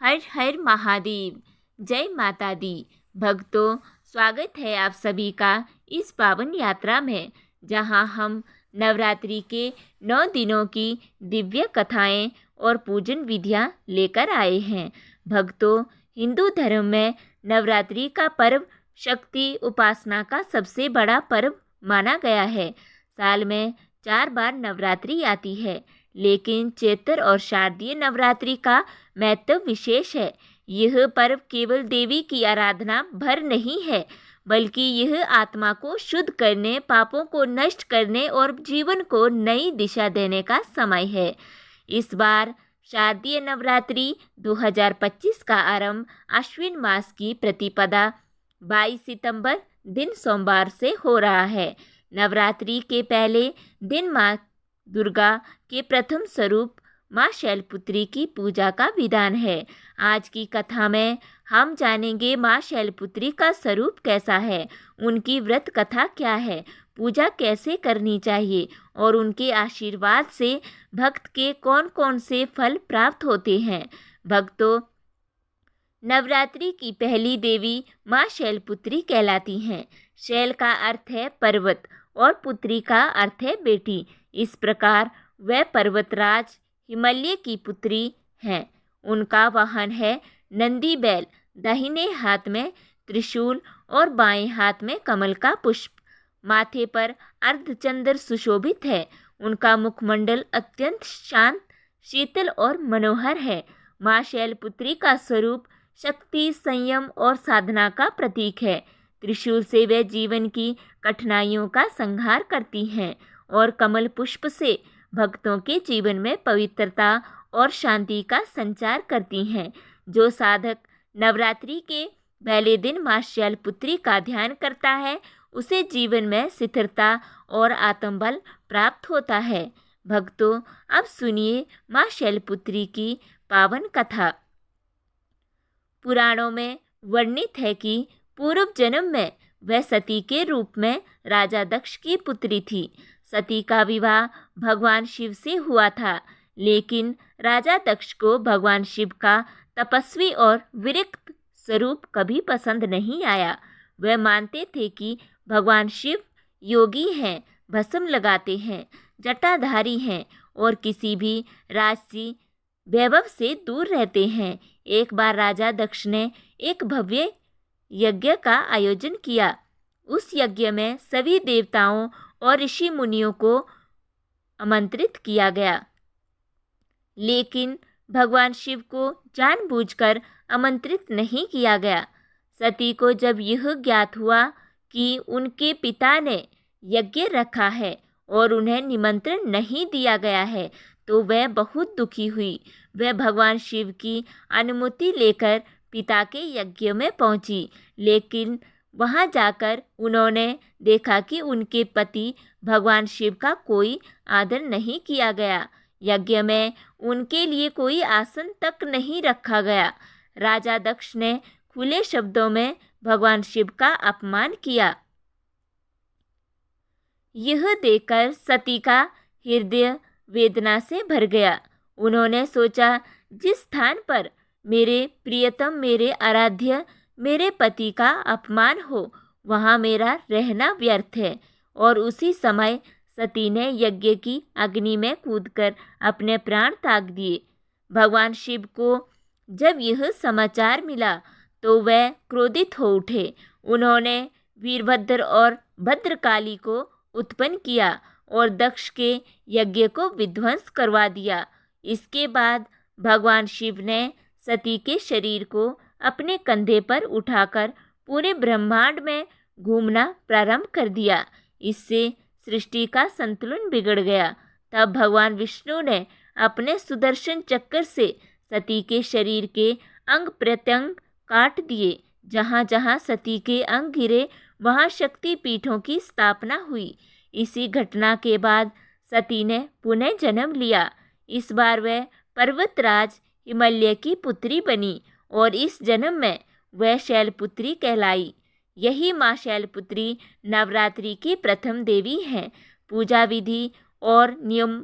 हर हर महादेव। जय माता दी। भक्तों, स्वागत है आप सभी का इस पावन यात्रा में, जहां हम नवरात्रि के 9 दिनों की दिव्य कथाएं और पूजन विधियां लेकर आए हैं। भक्तों, हिंदू धर्म में नवरात्रि का पर्व शक्ति उपासना का सबसे बड़ा पर्व माना गया है। साल में 4 बार नवरात्रि आती है, लेकिन चैत्र और शारदीय नवरात्रि का महत्व विशेष है। यह पर्व केवल देवी की आराधना भर नहीं है, बल्कि यह आत्मा को शुद्ध करने, पापों को नष्ट करने और जीवन को नई दिशा देने का समय है। इस बार शारदीय नवरात्रि 2025 का आरंभ आश्विन मास की प्रतिपदा 22 सितंबर दिन सोमवार से हो रहा है। नवरात्रि के पहले दिन माँ दुर्गा के प्रथम स्वरूप माँ शैलपुत्री की पूजा का विधान है। आज की कथा में हम जानेंगे माँ शैलपुत्री का स्वरूप कैसा है, उनकी व्रत कथा क्या है, पूजा कैसे करनी चाहिए और उनके आशीर्वाद से भक्त के कौन कौन से फल प्राप्त होते हैं। भक्तों, नवरात्रि की पहली देवी माँ शैलपुत्री कहलाती हैं। शैल का अर्थ है पर्वत और पुत्री का अर्थ है बेटी। इस प्रकार वह पर्वतराज हिमालय की पुत्री हैं। उनका वाहन है नंदी बैल, दाहिने हाथ में त्रिशूल और बाएं हाथ में कमल का पुष्प। माथे पर अर्धचंद्र सुशोभित है। उनका मुखमंडल अत्यंत शांत, शीतल और मनोहर है। माँ शैलपुत्री का स्वरूप शक्ति, संयम और साधना का प्रतीक है। त्रिशूल से वे जीवन की कठिनाइयों का संहार करती हैं और कमल पुष्प से भक्तों के जीवन में पवित्रता और शांति का संचार करती हैं। जो साधक नवरात्रि के पहले दिन माँ शैलपुत्री का ध्यान करता है, उसे जीवन में स्थिरता और आत्मबल प्राप्त होता है। भक्तों, अब सुनिए माँ शैलपुत्री की पावन कथा। पुराणों में वर्णित है कि पूर्व जन्म में वह सती के रूप में राजा दक्ष की पुत्री थी। सती का विवाह भगवान शिव से हुआ था, लेकिन राजा दक्ष को भगवान शिव का तपस्वी और विरक्त स्वरूप कभी पसंद नहीं आया। वह मानते थे कि भगवान शिव योगी हैं, भस्म लगाते हैं, जटाधारी हैं और किसी भी राजसी वैभव से दूर रहते हैं। एक बार राजा दक्ष ने एक भव्य यज्ञ का आयोजन किया। उस यज्ञ में सभी देवताओं और ऋषि मुनियों को आमंत्रित किया गया, लेकिन भगवान शिव को जानबूझकर आमंत्रित नहीं किया गया। सती को जब यह ज्ञात हुआ कि उनके पिता ने यज्ञ रखा है और उन्हें निमंत्रण नहीं दिया गया है, तो वह बहुत दुखी हुई। वह भगवान शिव की अनुमति लेकर पिता के यज्ञ में पहुंची, लेकिन वहां जाकर उन्होंने देखा कि उनके पति भगवान शिव का कोई आदर नहीं किया गया। यज्ञ में उनके लिए कोई आसन तक नहीं रखा गया। राजा दक्ष ने खुले शब्दों में भगवान शिव का अपमान किया। यह देखकर सती का हृदय वेदना से भर गया। उन्होंने सोचा, जिस स्थान पर मेरे प्रियतम, मेरे आराध्य, मेरे पति का अपमान हो, वहाँ मेरा रहना व्यर्थ है। और उसी समय सती ने यज्ञ की अग्नि में कूदकर अपने प्राण त्याग दिए। भगवान शिव को जब यह समाचार मिला तो वह क्रोधित हो उठे। उन्होंने वीरभद्र और भद्रकाली को उत्पन्न किया और दक्ष के यज्ञ को विध्वंस करवा दिया। इसके बाद भगवान शिव ने सती के शरीर को अपने कंधे पर उठाकर पूरे ब्रह्मांड में घूमना प्रारंभ कर दिया। इससे सृष्टि का संतुलन बिगड़ गया। तब भगवान विष्णु ने अपने सुदर्शन चक्र से सती के शरीर के अंग प्रत्यंग काट दिए। जहाँ जहाँ सती के अंग गिरे, वहाँ शक्ति पीठों की स्थापना हुई। इसी घटना के बाद सती ने पुनः जन्म लिया। इस बार वह पर्वतराज हिमालय की पुत्री बनी और इस जन्म में वह शैलपुत्री कहलाई। यही माँ शैलपुत्री नवरात्रि की प्रथम देवी हैं। पूजा विधि और नियम।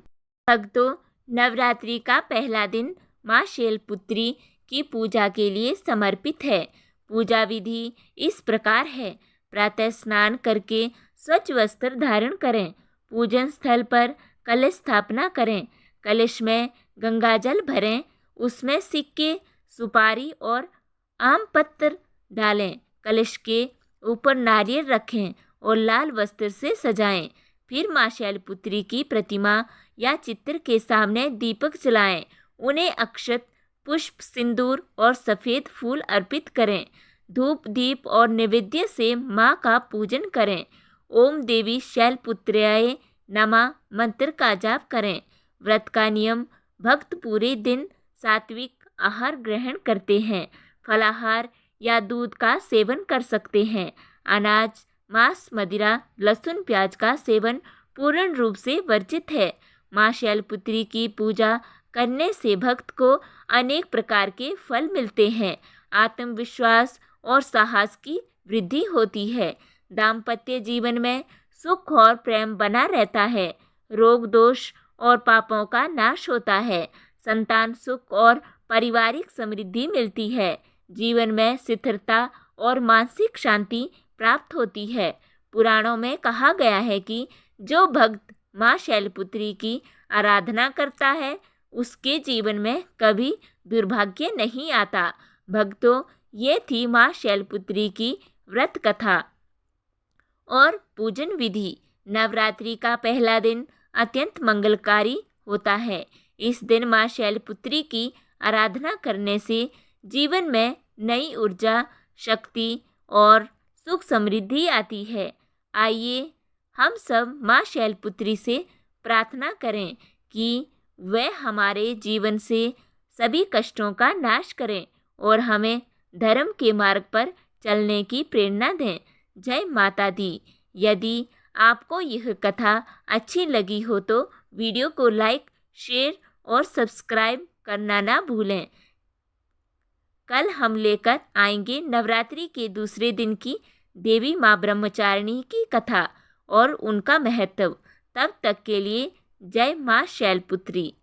भक्तों, नवरात्रि का पहला दिन माँ शैलपुत्री की पूजा के लिए समर्पित है। पूजा विधि इस प्रकार है। प्रातः स्नान करके स्वच्छ वस्त्र धारण करें। पूजन स्थल पर कलश स्थापना करें। कलश में गंगाजल भरें। उसमें सिक्के, सुपारी और आम पत्र डालें। कलश के ऊपर नारियल रखें और लाल वस्त्र से सजाएं। फिर माँ शैलपुत्री की प्रतिमा या चित्र के सामने दीपक जलाएं। उन्हें अक्षत, पुष्प, सिंदूर और सफ़ेद फूल अर्पित करें। धूप, दीप और नैवेद्य से माँ का पूजन करें। ओम देवी शैलपुत्र्याय नमः मंत्र का जाप करें। व्रत का नियम: भक्त पूरे दिन सात्विक आहार ग्रहण करते हैं। फलाहार या दूध का सेवन कर सकते हैं। अनाज, मांस, मदिरा, लहसुन, प्याज का सेवन पूर्ण रूप से वर्जित है। माँ शैलपुत्री की पूजा करने से भक्त को अनेक प्रकार के फल मिलते हैं। आत्मविश्वास और साहस की वृद्धि होती है। दाम्पत्य जीवन में सुख और प्रेम बना रहता है। रोग, दोष और पापों का नाश होता है। संतान सुख और पारिवारिक समृद्धि मिलती है। जीवन में स्थिरता और मानसिक शांति प्राप्त होती है। पुराणों में कहा गया है कि जो भक्त माँ शैलपुत्री की आराधना करता है उसके जीवन में कभी दुर्भाग्य नहीं आता। भक्तों, ये थी माँ शैलपुत्री की व्रत कथा और पूजन विधि। नवरात्रि का पहला दिन अत्यंत मंगलकारी होता है। इस दिन माँ शैलपुत्री की आराधना करने से जीवन में नई ऊर्जा, शक्ति और सुख समृद्धि आती है। आइए हम सब माँ शैलपुत्री से प्रार्थना करें कि वह हमारे जीवन से सभी कष्टों का नाश करें और हमें धर्म के मार्ग पर चलने की प्रेरणा दें। जय माता दी। यदि आपको यह कथा अच्छी लगी हो तो वीडियो को लाइक, शेयर और सब्सक्राइब करना ना भूलें। कल हम लेकर आएंगे नवरात्रि के दूसरे दिन की देवी माँ ब्रह्मचारिणी की कथा और उनका महत्व। तब तक के लिए जय माँ शैलपुत्री।